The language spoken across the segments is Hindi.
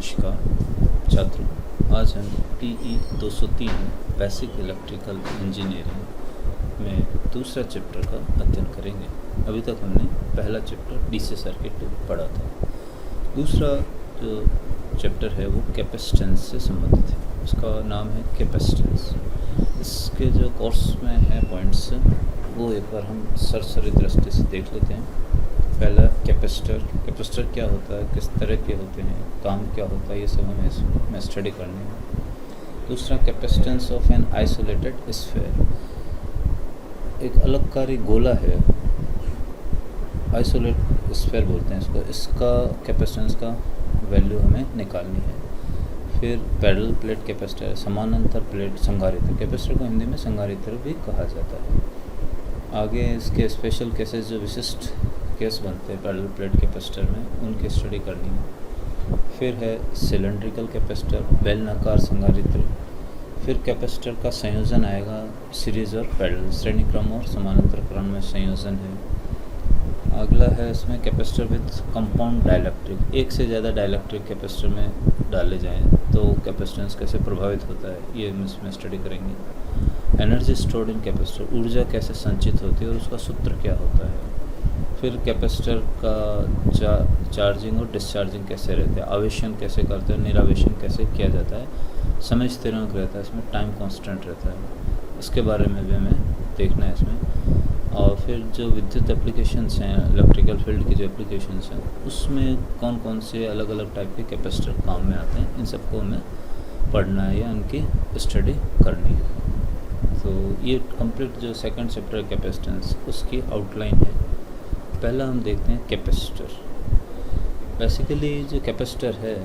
नमस्कार छात्रों, आज हम TE 203 बेसिक इलेक्ट्रिकल इंजीनियरिंग में दूसरा चैप्टर का अध्ययन करेंगे। अभी तक हमने पहला चैप्टर DC सर्किट पढ़ा था। दूसरा जो चैप्टर है वो कैपेसिटेंस से संबंधित है, उसका नाम है कैपेसिटेंस। इसके जो कोर्स में है पॉइंट्स वो एक बार हम सरसरी दृष्टि से देख लेते हैं। पहला कैपेसिटर क्या होता है, किस तरह के होते हैं, काम क्या होता है, ये सब हमें इसमें स्टडी करनी है। दूसरा capacitance of an isolated sphere, एक अलगकारी गोला है, आइसोलेट स्फीयर बोलते हैं इसको, इसका कैपेसिटेंस का वैल्यू हमें निकालनी है। फिर पैरेलल प्लेट कैपेसिटर है, समानांतर प्लेट संधारित्र, कैपेसिटर को हिंदी में संधारित्र भी कहा जाता है। आगे इसके स्पेशल केसेस जो विशिष्ट केस बनते हैं पैरेलल प्लेट कैपेसिटर में, उनकी स्टडी करनी है। फिर है सिलेंड्रिकल कैपेसिटर, बेलनाकार संधारित्र। फिर कैपेसिटर का संयोजन आएगा, सीरीज और पैरेलल, श्रेणी क्रम और समानांतर क्रम में संयोजन है। अगला है इसमें कैपेसिटर विद कंपाउंड डाइलेक्ट्रिक, एक से ज़्यादा डाइलेक्ट्रिक कैपेसिटर में डाले जाएं तो कैपेसिटेंस कैसे प्रभावित होता है, ये हम इसमें स्टडी करेंगे। एनर्जी स्टोर्ड इन कैपेसिटर, ऊर्जा कैसे संचित होती है और उसका सूत्र क्या होता है। फिर कैपेसिटर का चार्जिंग और डिस्चार्जिंग कैसे रहते हैं, आवेशन कैसे करते हैं, निरावेशन कैसे किया जाता है, समय स्थिरांक रहता है, इसमें टाइम कांस्टेंट रहता है, इसके बारे में भी हमें देखना है इसमें। और फिर जो विद्युत एप्लीकेशंस हैं, इलेक्ट्रिकल फील्ड की जो एप्लीकेशंस हैं, उसमें कौन कौन से अलग अलग टाइप के कैपेसिटर काम में आते हैं, इन सबको हमें पढ़ना है या इनकी स्टडी करनी है। तो ये कंप्लीट जो सेकंड चैप्टर कैपेसिटेंस, उसकी आउटलाइन है। पहला हम देखते हैं कैपेसिटर। बेसिकली जो कैपेसिटर है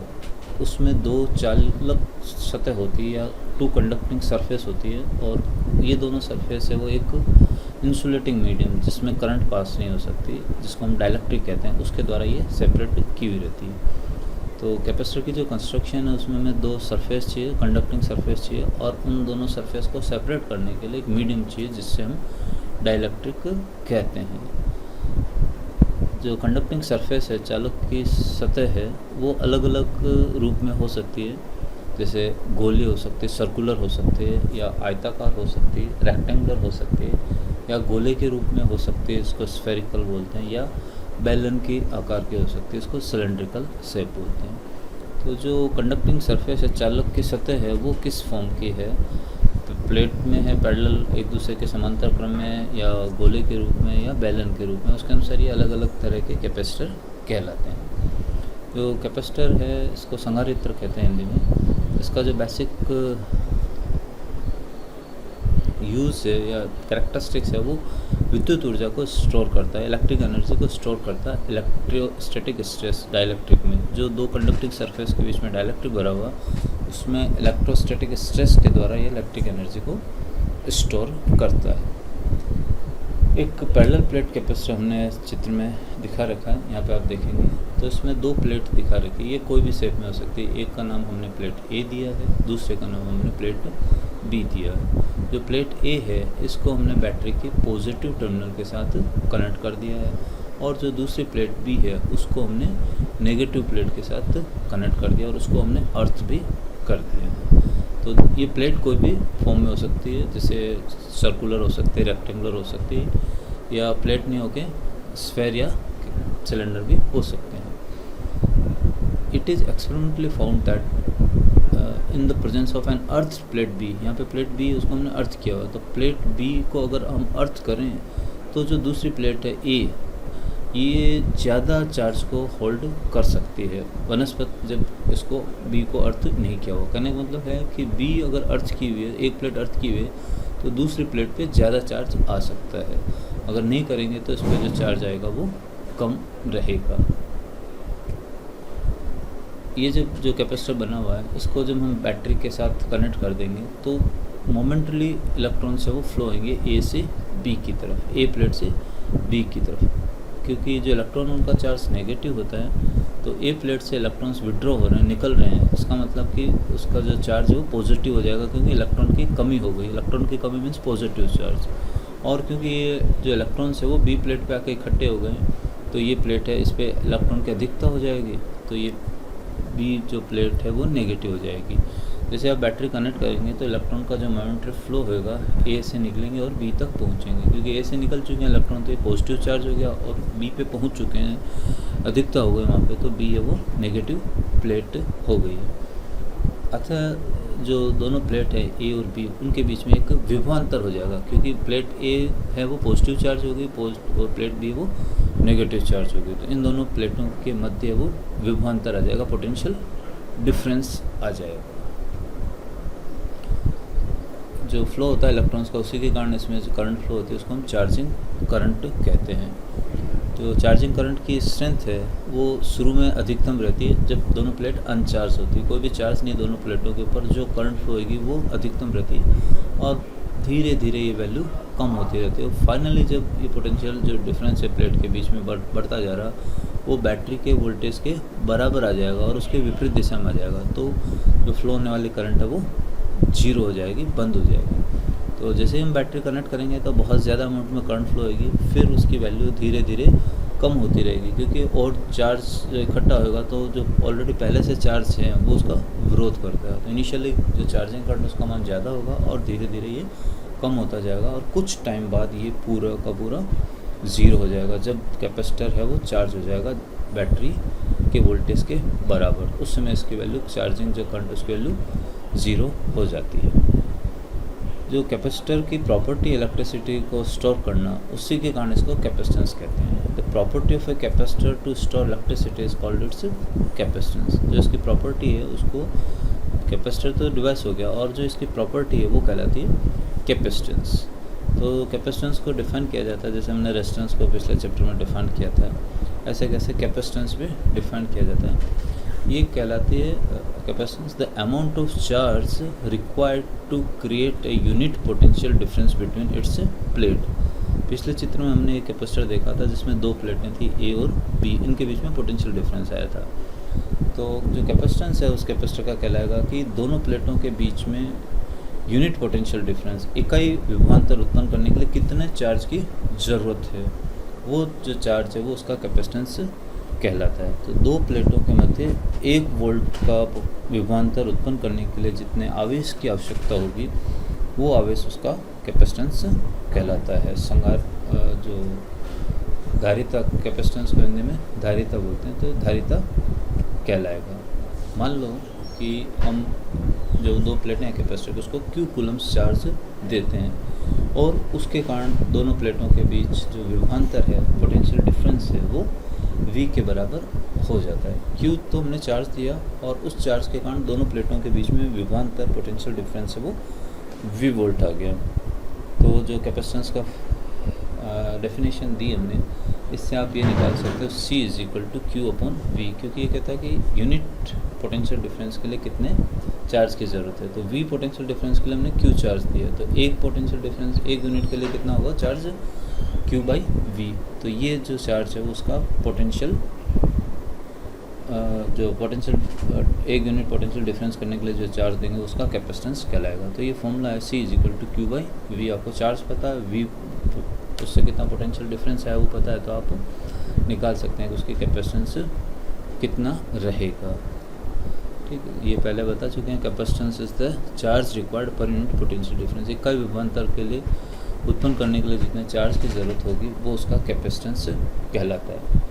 उसमें दो चालक सतह होती है या टू कंडक्टिंग सरफेस होती है, और ये दोनों सरफेस है वो एक इंसुलेटिंग मीडियम जिसमें करंट पास नहीं हो सकती, जिसको हम डाइलेक्ट्रिक कहते हैं, उसके द्वारा ये सेपरेट की हुई रहती है। तो कैपेसिटर की जो कंस्ट्रक्शन है उसमें हमें दो सरफेस चाहिए, कंडक्टिंग सरफेस चाहिए, और उन दोनों सरफेस को सेपरेट करने के लिए एक मीडियम चाहिए जिससे हम डाइलेक्ट्रिक कहते हैं। जो कंडक्टिंग सरफेस है, चालक की सतह है, वो अलग अलग रूप में हो सकती है, जैसे गोली हो सकती है, सर्कुलर हो सकती है, या आयताकार हो सकती है, रेक्टेंगुलर हो सकती है, या गोले के रूप में हो सकती है, इसको स्फेरिकल बोलते हैं, या बेलन की आकार की हो सकती है, इसको सिलेंड्रिकल शेप बोलते हैं। तो जो कंडक्टिंग सरफेस है, चालक की सतह है, वो किस फॉर्म की है, प्लेट में है, पैरेलल एक दूसरे के समांतर क्रम में, या गोले के रूप में, या बेलन के रूप में, उसके अनुसार ये अलग अलग तरह के कैपेसिटर कहलाते हैं। जो कैपेसिटर है इसको संधारित्र कहते हैं हिंदी में। इसका जो बेसिक यूज़ है या कैरेक्टरिस्टिक्स है वो विद्युत ऊर्जा को स्टोर करता है, इलेक्ट्रिक एनर्जी को स्टोर करता है इलेक्ट्रोस्टैटिक स्ट्रेस डाइलेक्ट्रिक में। जो दो कंडक्टिंग सरफेस के बीच में डाइलेक्ट्रिक भरा हुआ, उसमें इलेक्ट्रोस्टैटिक स्ट्रेस के द्वारा ये इलेक्ट्रिक एनर्जी को स्टोर करता है। एक पैरेलल प्लेट कैपेसिटर हमने चित्र में दिखा रखा है, यहाँ पे आप देखेंगे तो इसमें दो प्लेट दिखा रखी है, ये कोई भी शेप में हो सकती है। एक का नाम हमने प्लेट ए दिया है, दूसरे का नाम हमने प्लेट बी दिया है। जो प्लेट ए है इसको हमने बैटरी के पॉजिटिव टर्मिनल के साथ कनेक्ट कर दिया है, और जो दूसरी प्लेट बी है उसको हमने नेगेटिव प्लेट के साथ कनेक्ट कर दिया, और उसको हमने अर्थ भी कर दिया। तो ये प्लेट कोई भी फॉर्म में हो सकती है, जैसे सर्कुलर हो सकती है, रेक्टेंगुलर हो सकती है, या प्लेट नहीं होके स्फेयर या सिलेंडर भी हो सकते हैं। It is experimentally found that in the presence of an earth plate B, यहाँ पे प्लेट बी उसको हमने अर्थ किया हुआ, तो प्लेट बी को अगर हम अर्थ करें तो जो दूसरी प्लेट है ए, ये ज़्यादा चार्ज को होल्ड कर सकती है बनस्पत जब इसको बी को अर्थ नहीं किया हुआ। कहने का मतलब है कि बी अगर अर्थ की हुई है, एक प्लेट अर्थ की हुई है, तो दूसरी प्लेट पे ज़्यादा चार्ज आ सकता है। अगर नहीं करेंगे तो इस पर जो चार्ज आएगा वो कम रहेगा। ये जो कैपेसिटर बना हुआ है, इसको जब हम बैटरी के साथ कनेक्ट कर देंगे तो मोमेंटली इलेक्ट्रॉन से वो फ्लो होंगे ए से बी की तरफ, ए प्लेट से बी की तरफ, क्योंकि जो इलेक्ट्रॉन उनका चार्ज नेगेटिव होता है, तो ए प्लेट से इलेक्ट्रॉन्स विड्रॉ हो रहे हैं, निकल रहे हैं, इसका मतलब कि उसका जो चार्ज है वो पॉजिटिव हो जाएगा, क्योंकि इलेक्ट्रॉन की कमी हो गई। इलेक्ट्रॉन की कमी मीन्स पॉजिटिव चार्ज, और क्योंकि ये जो इलेक्ट्रॉन्स है वो बी प्लेट पे आके इकट्ठे हो गए, तो ये प्लेट है, इस पर इलेक्ट्रॉन की अधिकता हो जाएगी, तो ये बी जो प्लेट है वो नेगेटिव हो जाएगी। जैसे आप बैटरी कनेक्ट करेंगे तो इलेक्ट्रॉन का जो मोमेंटरी फ्लो होगा ए से निकलेंगे और बी तक पहुंचेंगे, क्योंकि ए से निकल चुके हैं इलेक्ट्रॉन तो ये पॉजिटिव चार्ज हो गया और बी पे पहुंच चुके हैं, अधिकता हो गई वहाँ पे, तो बी है वो नेगेटिव प्लेट हो गई है। अतः जो दोनों प्लेट है ए और बी उनके बीच में एक विभवांतर हो जाएगा, क्योंकि प्लेट ए है वो पॉजिटिव चार्ज हो गई और प्लेट बी वो नेगेटिव चार्ज हो गई, तो इन दोनों प्लेटों के मध्य वो विभवांतर आ जाएगा, पोटेंशियल डिफरेंस आ जाएगा। जो फ्लो होता है इलेक्ट्रॉन्स का उसी के कारण इसमें जो करंट फ्लो होती है उसको हम चार्जिंग करंट कहते हैं। जो चार्जिंग करंट की स्ट्रेंथ है वो शुरू में अधिकतम रहती है जब दोनों प्लेट अनचार्ज होती है, कोई भी चार्ज नहीं दोनों प्लेटों के ऊपर, जो करंट फ्लो होगी वो अधिकतम रहती है और धीरे धीरे ये वैल्यू कम होती रहती है। और फाइनली जब ये पोटेंशियल जो डिफरेंस है प्लेट के बीच में बढ़ता जा रहा, वो बैटरी के वोल्टेज के बराबर आ जाएगा और उसके विपरीत दिशा में आ जाएगा, तो जो फ्लो होने वाली करंट है वो जीरो हो जाएगी, बंद हो जाएगी। तो जैसे ही हम बैटरी कनेक्ट करेंगे तो बहुत ज़्यादा अमाउंट में करंट फ्लो होगी, फिर उसकी वैल्यू धीरे धीरे कम होती रहेगी, क्योंकि और चार्ज इकट्ठा होगा तो जो ऑलरेडी पहले से चार्ज है वो उसका विरोध करता है। तो इनिशियली जो चार्जिंग करंट उसका मान ज़्यादा होगा और धीरे धीरे ये कम होता जाएगा और कुछ टाइम बाद ये पूरा का पूरा ज़ीरो हो जाएगा जब कैपेसिटर है वो चार्ज हो जाएगा बैटरी के वोल्टेज के बराबर। उस समय इसकी वैल्यू चार्जिंग जो करंट उसकी वैल्यू ज़ीरो हो जाती है। जो कैपेसिटर की प्रॉपर्टी इलेक्ट्रिसिटी को स्टोर करना, उसी के कारण इसको कैपेसिटेंस कहते हैं। The property of a capacitor to store electricity is called its capacitance. जो इसकी प्रॉपर्टी है उसको, कैपेसिटर तो डिवाइस हो गया और जो इसकी प्रॉपर्टी है वो कहलाती है कैपेसिटेंस। तो कैपेसिटेंस को डिफाइन किया जाता है जैसे हमने रेजिस्टेंस को पिछले चैप्टर में डिफाइन किया था, ऐसे कैसे कैपेसिटेंस भी डिफाइन किया जाता है। ये कहलाती है capacitance the amount of charge required to create a unit potential difference between its plate. पिछले चित्र में हमने एक कैपेसिटर देखा था जिसमें दो प्लेटें थी ए और बी, इनके बीच में पोटेंशियल डिफरेंस आया था। तो जो कैपेसिटेंस है उस कैपेसिटर का कहलाएगा कि दोनों प्लेटों के बीच में यूनिट पोटेंशियल डिफरेंस, इकाई विभवांतर उत्पन्न करने के लिए कितने चार्ज की ज़रूरत है, वो जो चार्ज है वो उसका कैपेसिटेंस कहलाता है। तो दो प्लेटों के मध्य 1 वोल्ट का विभवांतर उत्पन्न करने के लिए जितने आवेश की आवश्यकता होगी वो आवेश उसका कैपेसिटेंस कहलाता है। संगार जो धारिता, कैपेसिटेंस को हिंदी में धारिता बोलते हैं, तो धारिता कहलाएगा। मान लो कि हम जो दो प्लेटें हैं कैपेसिटर को उसको Q कूलम्स चार्ज देते हैं और उसके कारण दोनों प्लेटों के बीच जो विभवांतर है, पोटेंशियल डिफरेंस है, वो V के बराबर हो जाता है। Q तो हमने चार्ज दिया और उस चार्ज के कारण दोनों प्लेटों के बीच में विभवांतर पोटेंशियल डिफरेंस है वो V वोल्ट आ गया। तो जो कैपेसिटेंस का डेफिनेशन दी हमने, इससे आप ये निकाल सकते हो C is equal to Q/V, क्योंकि ये कहता है कि यूनिट पोटेंशियल डिफरेंस के लिए कितने चार्ज की ज़रूरत है। तो V पोटेंशियल डिफरेंस के लिए हमने Q चार्ज दिया, तो एक पोटेंशियल डिफरेंस एक यूनिट के लिए कितना होगा चार्ज Q/V। तो ये जो चार्ज है वो उसका पोटेंशियल एक यूनिट पोटेंशियल डिफरेंस करने के लिए जो चार्ज देंगे उसका कैपेसिटेंस कहलाएगा। तो ये फॉर्मूला है C is equal to Q/V। आपको चार्ज पता है, V उससे कितना पोटेंशियल डिफरेंस है वो पता है, तो आप निकाल सकते हैं कि उसकी कैपेसिटेंस कितना रहेगा। ठीक है, ये पहले बता चुके हैं। Capacitance is the charge required per unit potential difference. इकाई विभवांतर के लिए उत्पन्न करने के लिए जितने चार्ज की ज़रूरत होगी वो उसका कैपेसिटेंस कहलाता है।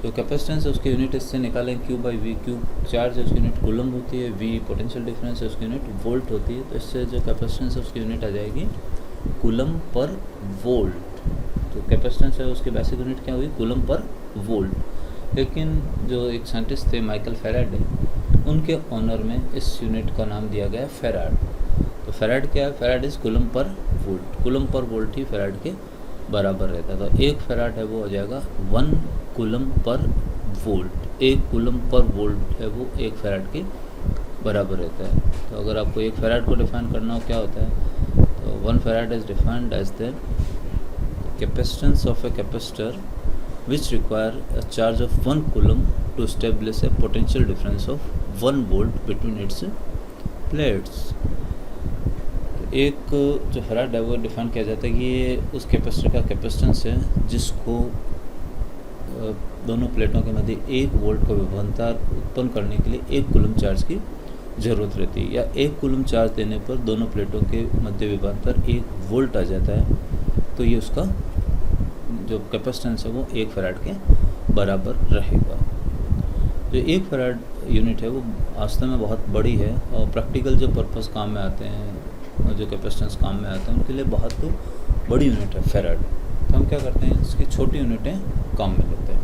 जो कैपेसिटेंस है उसकी यूनिट इससे निकालें Q/V। Q चार्ज है उसकी यूनिट कूलम होती है, V पोटेंशियल डिफरेंस है उसकी यूनिट वोल्ट होती है। तो इससे जो कैपेसिटेंस है उसकी यूनिट आ जाएगी कूलम पर वोल्ट। तो कैपेसिटेंस है उसकी बेसिक यूनिट क्या हुई, कूलम पर वोल्ट। लेकिन जो एक साइंटिस्ट थे माइकल फैराडे, उनके ऑनर में इस यूनिट का नाम दिया गया फैराड। तो फैराड क्या है, farad is coulomb per volt. Coulomb per volt he farad के बराबर रहता है। तो एक फैराड है वो हो जाएगा 1 coulomb per volt. 1 coulomb per volt है वो 1 फैराड के बराबर रहता है। तो अगर आपको 1 फैराड को डिफाइन करना हो क्या होता है, तो 1 farad is defined as the capacitance of a capacitor which require a charge of 1 coulomb to establish a potential difference of 1 volt between its plates। एक जो फैराड है वो डिफाइन किया जाता है कि ये उस कैपेसिटर का कैपेसिटेंस है जिसको दोनों प्लेटों के मध्य 1 वोल्ट का विभवांतर उत्पन्न करने के लिए 1 कूलम चार्ज की ज़रूरत रहती है, या 1 कूलम चार्ज देने पर दोनों प्लेटों के मध्य विभवांतर 1 वोल्ट आ जाता है, तो ये उसका जो कैपेसिटेंस है वो 1 फैराड के बराबर रहेगा। जो 1 फैराड यूनिट है वो वास्तव में बहुत बड़ी है, और प्रैक्टिकल जो पर्पस काम में आते हैं और जो कैपेसिटेंस काम में आते हैं उनके लिए बहुत तो बड़ी यूनिट है फैराड। तो हम क्या करते हैं, इसकी छोटी यूनिटें काम में लेते हैं।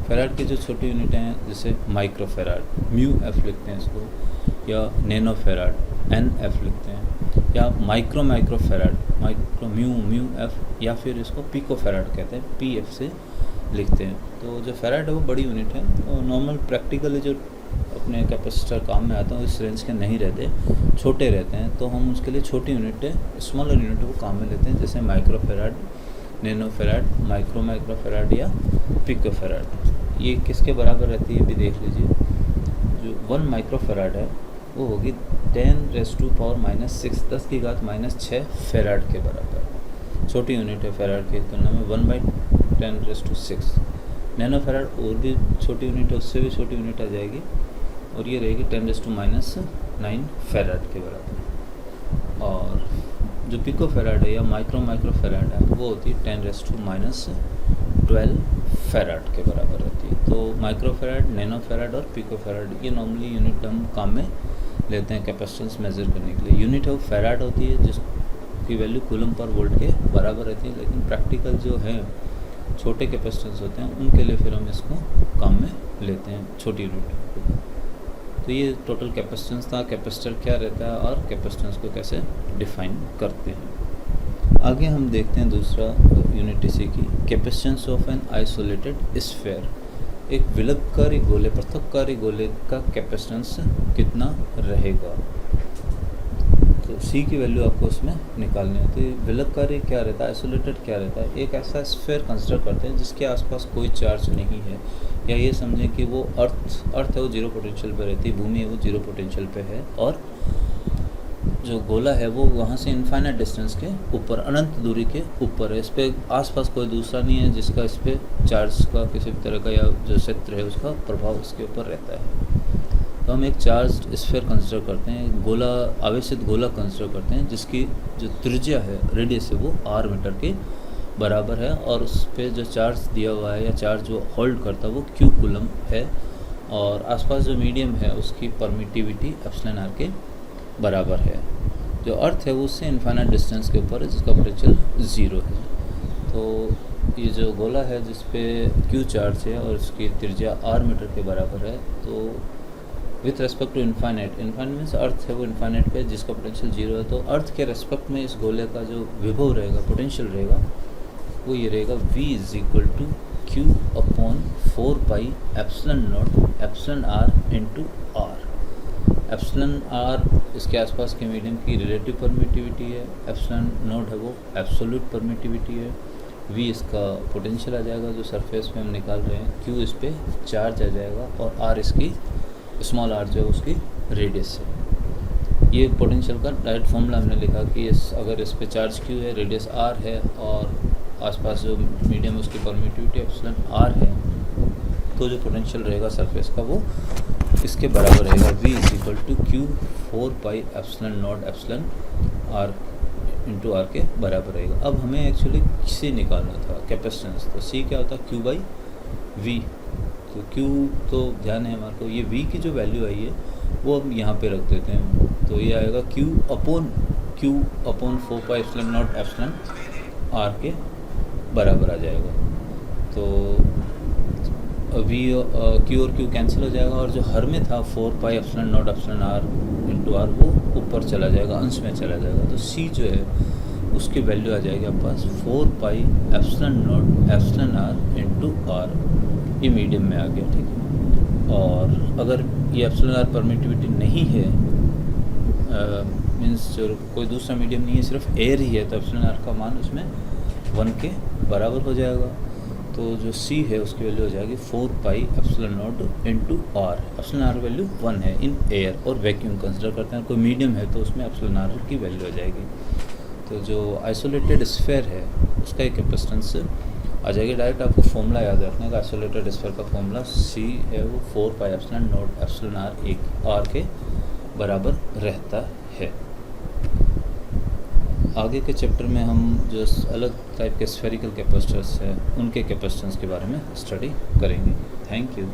फैराड की जो छोटी यूनिटें हैं जैसे माइक्रो फैराड, म्यू एफ लिखते हैं इसको, या नैनो फैराड एन एफ लिखते हैं, या micro farad micro mu F, या फिर इसको पिको फैराड कहते हैं, पी एफ से लिखते हैं। तो जो फैराड है वो बड़ी यूनिट है, और नॉर्मल प्रैक्टिकली जो अपने कैपेसिटर काम में आते हैं इस रेंज के नहीं रहते, छोटे रहते हैं, तो हम उसके लिए छोटी यूनिटें, स्मॉलर यूनिट को काम में लेते हैं, जैसे micro farad, nano farad, micro farad या पिको फैराड। ये किसके बराबर रहती है भी देख लीजिए। जो 1 माइक्रो फैराड है वो होगी 10⁻⁻⁶, 10⁻⁶ फैराड के बराबर। छोटी यूनिट है फैराड की तुलना में 1/10⁶। नैनो फैराड और भी छोटी यूनिट है, उससे भी छोटी यूनिट आ जाएगी, और ये रहेगी 10⁻⁹ फैराड के बराबर। और जो पिको फैराड है या माइक्रो फैराड है वो होती है 10⁻12 फैराड के बराबर रहती है। तो माइक्रो फैराड, नैनो फैराड और पिको फैराड ये नॉर्मली यूनिट हम काम में लेते हैं कैपेसिटेंस मेजर करने के लिए। यूनिट है वो फैराड होती है जिसकी वैल्यू कूलम पर वोल्ट के बराबर रहती है, लेकिन प्रैक्टिकल जो है छोटे कैपेसिटेंस होते हैं उनके लिए फिर हम इसको काम में लेते हैं, छोटी यूनिट। तो ये टोटल कैपेसिटेंस था, कैपेसिटर क्या रहता है और कैपेसिटेंस को कैसे डिफाइन करते हैं। आगे हम देखते हैं दूसरा यूनिट इसी की, capacitance of an isolated sphere. एक विलगकारी गोले, पृथककारी गोले का कैपेसिटेंस कितना रहेगा, तो सी की वैल्यू आपको उसमें निकालनी होती है। विलगकारी क्या रहता है, आइसोलेटेड क्या रहता है, एक ऐसा स्फीयर कंसिडर करते हैं जिसके आसपास कोई चार्ज नहीं है, या ये समझें कि वो अर्थ है वो 0 पोटेंशियल पे रहती है, भूमि है वो 0 पोटेंशियल पे है, और जो गोला है वो वहाँ से इनफाइनाइट डिस्टेंस के ऊपर, अनंत दूरी के ऊपर है। इस पर आसपास कोई दूसरा नहीं है जिसका इस पर चार्ज का किसी भी तरह का या जो क्षेत्र है उसका प्रभाव इसके ऊपर रहता है। तो हम एक चार्ज स्फीयर कंसिडर करते हैं, गोला, आवेशित गोला कंसिडर करते हैं जिसकी जो त्रिज्या है, रेडियस है वो r मीटर के बराबर है, और उस पर जो चार्ज दिया हुआ है या चार्ज जो होल्ड करता है वो q कूलम है, और आसपास जो मीडियम है उसकी परमिटिविटी एप्सिलॉन r के बराबर है। जो अर्थ है वो उससे इनफाइनाइट डिस्टेंस के ऊपर है जिसका पोटेंशियल 0 है। तो ये जो गोला है जिस पे q चार्ज है और उसकी त्रिज्या r मीटर के बराबर है, तो with respect to infinite means earth है वो इनफाइनाइट पे जिसका पोटेंशियल 0 है, तो अर्थ के रेस्पेक्ट में इस गोले का जो विभव रहेगा, पोटेंशियल रहेगा, वो ये रहेगा v = q/4πε0 εr into r। Epsilon r इसके आसपास के मीडियम की रिलेटिव परमिटिविटी है, एप्सिलॉन नोट है वो एब्सोल्यूट परमिटिविटी है, v इसका पोटेंशियल आ जाएगा जो सरफेस में हम निकाल रहे हैं, q इस पे चार्ज आ जाएगा, और r इसकी स्मॉल r जो है उसकी रेडियस है। ये पोटेंशियल का डायरेक्ट फॉर्मूला हमने लिखा कि अगर इस पे चार्ज q है, रेडियस r है, और आसपास जो मीडियम उसकी परमिटिविटी एप्सिलॉन r है, तो जो पोटेंशियल रहेगा सरफेस का वो इसके बराबर रहेगा, v = q/4πε0 εr into r के बराबर रहेगा। अब हमें एक्चुअली c निकालना था, कैपेसिटेंस, तो c क्या होता है q/v। तो q तो ध्यान है हमारे को, ये v की जो वैल्यू आई है वो हम यहाँ पे रख देते हैं, तो ये आएगा q/4πε0 εr के बराबर आ जाएगा। तो v q और q कैंसिल हो जाएगा, और जो हर में था 4πε0 εr इंटू r वो ऊपर चला जाएगा, अंश में चला जाएगा, तो c जो है उसकी वैल्यू आ जाएगी आपके पास 4πε0 εr इंटू r, ये मीडियम में आ गया, ठीक है। और अगर ये एप्सिलॉन r परमिटिविटी नहीं है, मीन्स जो कोई दूसरा मीडियम नहीं है, सिर्फ एयर ही है, तो एप्सिलॉन r का मान उसमें 1 के बराबर हो जाएगा। तो जो c है उसकी वैल्यू हो जाएगी 4πε0 into r। Epsilon r value 1 है इन एयर, और वैक्यूम कंसिडर करते हैं, कोई मीडियम है तो उसमें एप्सिलॉन r की वैल्यू हो जाएगी। तो जो आइसोलेटेड स्फीयर है उसका एक कैपेसिटेंस आ जाएगी डायरेक्ट। आपको फॉर्मूला याद रखने का, आइसोलेटेड स्फीयर का formula CF4πε not epsilon r एक r के बराबर रहता है। आगे के चैप्टर में हम जो अलग टाइप के स्फेरिकल कैपेसिटर्स हैं उनके कैपेसिटेंस के बारे में स्टडी करेंगे। Thank you.